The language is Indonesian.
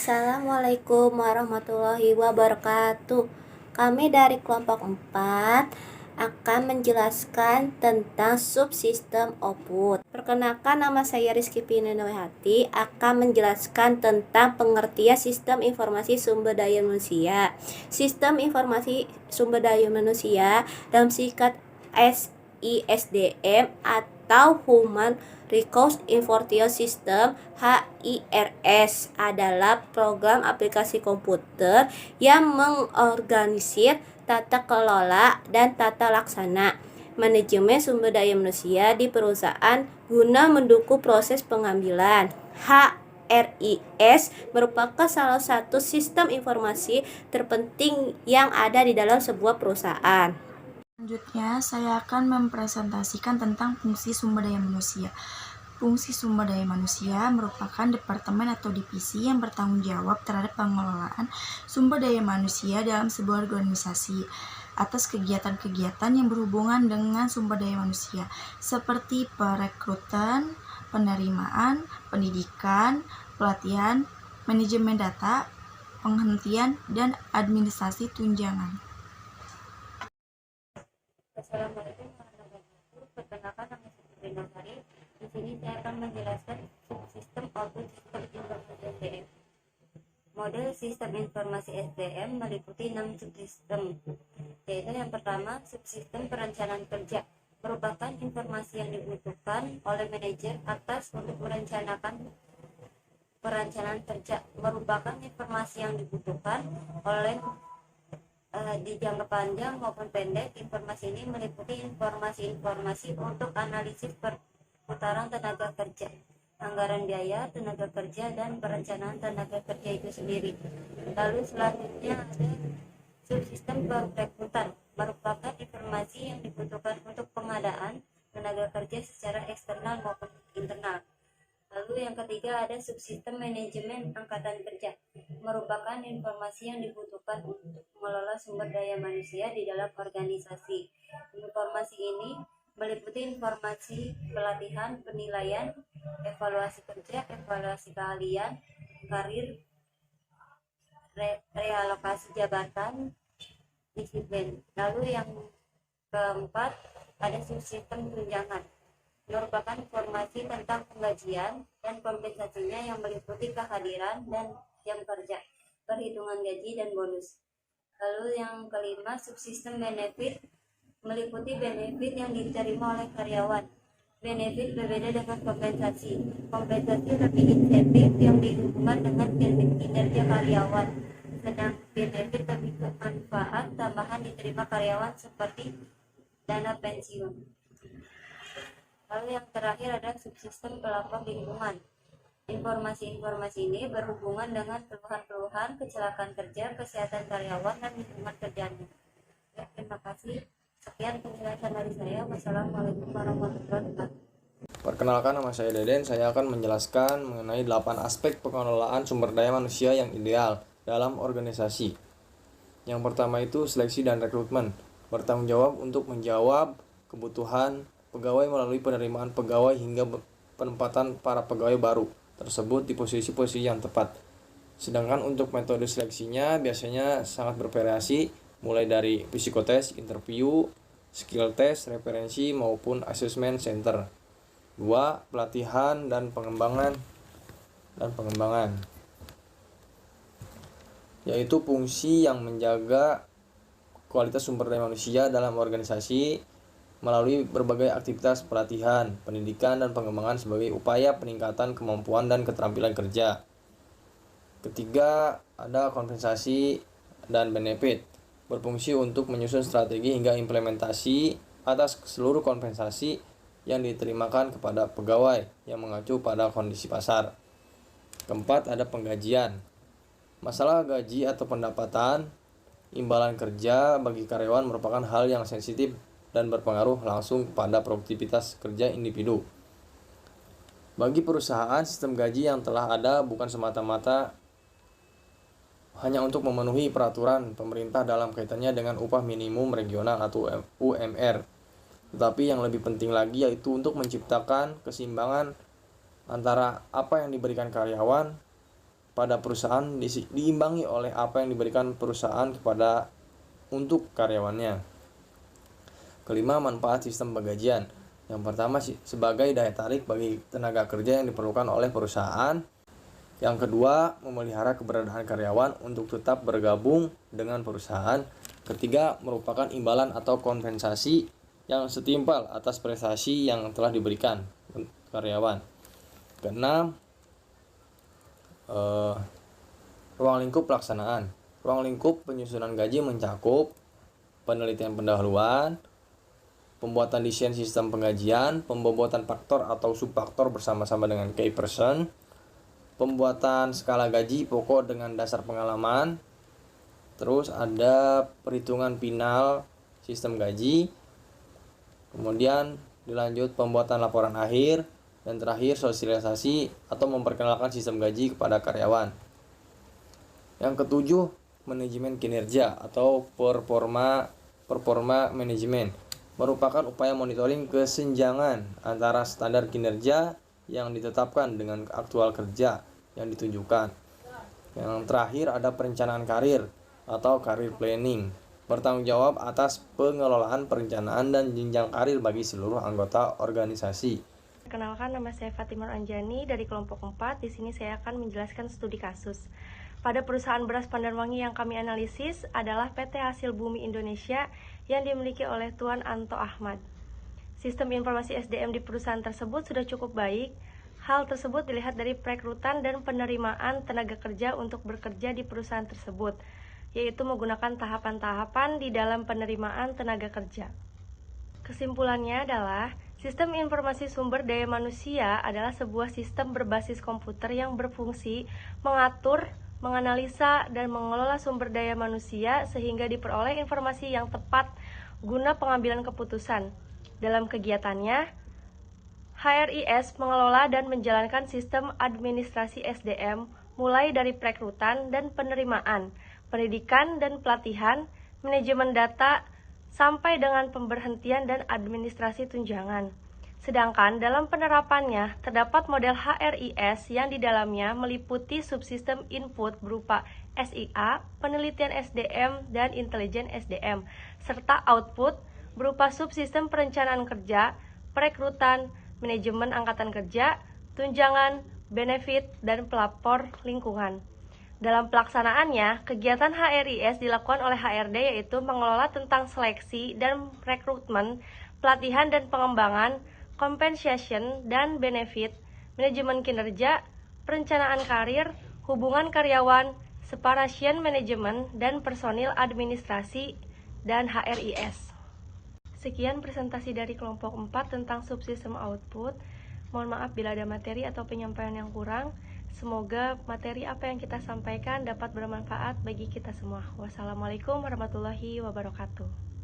Assalamualaikum warahmatullahi wabarakatuh. Kami dari kelompok 4 akan menjelaskan tentang subsistem output. Perkenalkan, nama saya Rizky Pinenowati akan menjelaskan tentang pengertian sistem informasi sumber daya manusia. Sistem informasi sumber daya manusia dalam singkat SISDM atau Human Resource Information System HIRS adalah program aplikasi komputer yang mengorganisir tata kelola dan tata laksana manajemen sumber daya manusia di perusahaan guna mendukung proses pengambilan. HRIS merupakan salah satu sistem informasi terpenting yang ada di dalam sebuah perusahaan. Selanjutnya, saya akan mempresentasikan tentang fungsi sumber daya manusia. Fungsi sumber daya manusia merupakan departemen atau divisi yang bertanggung jawab terhadap pengelolaan sumber daya manusia dalam sebuah organisasi atas kegiatan-kegiatan yang berhubungan dengan sumber daya manusia, seperti perekrutan, penerimaan, pendidikan, pelatihan, manajemen data, penghentian, dan administrasi tunjangan. Assalamualaikum warahmatullahi wabarakatuh. Perkenalkan, nama saya Sabrina Sari. Di sini saya akan menjelaskan subsistem output sistem informasi SDM. Model sistem informasi SDM meliputi 6 subsistem, yaitu yang pertama, subsistem perencanaan kerja, merupakan informasi yang dibutuhkan oleh manajer atas untuk merencanakan perencanaan kerja, merupakan informasi yang dibutuhkan oleh di jangka panjang maupun pendek. Informasi ini meliputi informasi-informasi untuk analisis perputaran tenaga kerja, anggaran biaya tenaga kerja, dan perencanaan tenaga kerja itu sendiri. Lalu selanjutnya ada subsistem perekrutan, merupakan informasi yang dibutuhkan untuk pengadaan tenaga kerja secara eksternal maupun internal. Lalu yang ketiga ada subsistem manajemen angkatan kerja, merupakan informasi yang dibutuhkan untuk mengelola sumber daya manusia di dalam organisasi. Informasi ini meliputi informasi pelatihan, penilaian, evaluasi kerja, evaluasi keahlian, karir, realokasi jabatan, disiplin. Lalu yang keempat ada subsistem tunjangan, merupakan informasi tentang penggajian dan kompensasinya yang meliputi kehadiran dan jam kerja, perhitungan gaji, dan bonus. Lalu yang kelima, subsistem benefit, meliputi benefit yang diterima oleh karyawan. Benefit berbeda dengan kompensasi. Kompensasi lebih insentif yang dihubungkan dengan kinerja karyawan, sedang benefit lebih ke manfaat tambahan diterima karyawan seperti dana pensiun. Lalu yang terakhir ada subsistem pelapor lingkungan. Informasi-informasi ini berhubungan dengan keluhan-keluhan kecelakaan kerja, kesehatan karyawan, dan lingkungan kerjanya. Ya, terima kasih. Sekian penjelasan dari saya. Wassalamualaikum warahmatullahi wabarakatuh. Perkenalkan, nama saya Deden. Saya akan menjelaskan mengenai 8 aspek pengelolaan sumber daya manusia yang ideal dalam organisasi. Yang pertama itu seleksi dan rekrutmen, bertanggung jawab untuk menjawab kebutuhan pegawai melalui penerimaan pegawai hingga penempatan para pegawai baru tersebut di posisi-posisi yang tepat. Sedangkan untuk metode seleksinya biasanya sangat bervariasi, mulai dari psikotes, interview, skill test, referensi, maupun assessment center. 2. Pelatihan dan pengembangan, yaitu fungsi yang menjaga kualitas sumber daya manusia dalam organisasi melalui berbagai aktivitas pelatihan, pendidikan, dan pengembangan sebagai upaya peningkatan kemampuan dan keterampilan kerja. Ketiga, ada kompensasi dan benefit, berfungsi untuk menyusun strategi hingga implementasi atas seluruh kompensasi yang diterimakan kepada pegawai yang mengacu pada kondisi pasar. Keempat, ada penggajian. Masalah gaji atau pendapatan imbalan kerja bagi karyawan merupakan hal yang sensitif dan berpengaruh langsung pada produktivitas kerja individu. Bagi perusahaan, sistem gaji yang telah ada bukan semata-mata hanya untuk memenuhi peraturan pemerintah dalam kaitannya dengan upah minimum regional atau UMR, tetapi yang lebih penting lagi yaitu untuk menciptakan keseimbangan antara apa yang diberikan karyawan pada perusahaan diimbangi oleh apa yang diberikan perusahaan kepada untuk karyawannya. Kelima, manfaat sistem penggajian. Yang pertama sebagai daya tarik bagi tenaga kerja yang diperlukan oleh perusahaan. Yang kedua, memelihara keberadaan karyawan untuk tetap bergabung dengan perusahaan. Ketiga, merupakan imbalan atau kompensasi yang setimpal atas prestasi yang telah diberikan karyawan. Keenam, ruang lingkup pelaksanaan. Ruang lingkup penyusunan gaji mencakup penelitian pendahuluan, pembuatan desain sistem penggajian, pembobotan faktor atau subfaktor bersama-sama dengan key person, pembuatan skala gaji pokok dengan dasar pengalaman, terus ada perhitungan final sistem gaji, kemudian dilanjut pembuatan laporan akhir, dan terakhir sosialisasi atau memperkenalkan sistem gaji kepada karyawan. Yang ketujuh, manajemen kinerja atau performa manajemen merupakan upaya monitoring kesenjangan antara standar kinerja yang ditetapkan dengan aktual kerja yang ditunjukkan. Yang terakhir ada perencanaan karir atau career planning, bertanggung jawab atas pengelolaan perencanaan dan jenjang karir bagi seluruh anggota organisasi. Perkenalkan, nama saya Fatimah Anjani dari kelompok 4. Di sini saya akan menjelaskan studi kasus. Pada perusahaan beras Pandanwangi yang kami analisis adalah PT Hasil Bumi Indonesia yang dimiliki oleh Tuan Anto Ahmad. Sistem informasi SDM di perusahaan tersebut sudah cukup baik. Hal tersebut dilihat dari perekrutan dan penerimaan tenaga kerja untuk bekerja di perusahaan tersebut, yaitu menggunakan tahapan-tahapan di dalam penerimaan tenaga kerja. Kesimpulannya adalah, sistem informasi sumber daya manusia adalah sebuah sistem berbasis komputer yang berfungsi mengatur, menganalisa, dan mengelola sumber daya manusia sehingga diperoleh informasi yang tepat guna pengambilan keputusan. Dalam kegiatannya, HRIS mengelola dan menjalankan sistem administrasi SDM mulai dari perekrutan dan penerimaan, pendidikan dan pelatihan, manajemen data, sampai dengan pemberhentian dan administrasi tunjangan. Sedangkan dalam penerapannya, terdapat model HRIS yang di dalamnya meliputi subsistem input berupa SIA, penelitian SDM, dan intelijen SDM, serta output berupa subsistem perencanaan kerja, perekrutan, manajemen angkatan kerja, tunjangan, benefit, dan pelapor lingkungan. Dalam pelaksanaannya, kegiatan HRIS dilakukan oleh HRD yaitu mengelola tentang seleksi dan rekrutmen, pelatihan dan pengembangan, compensation dan benefit, manajemen kinerja, perencanaan karir, hubungan karyawan, separation manajemen, dan personil administrasi dan HRIS. Sekian presentasi dari kelompok 4 tentang subsistem output. Mohon maaf bila ada materi atau penyampaian yang kurang. Semoga materi apa yang kita sampaikan dapat bermanfaat bagi kita semua. Wassalamualaikum warahmatullahi wabarakatuh.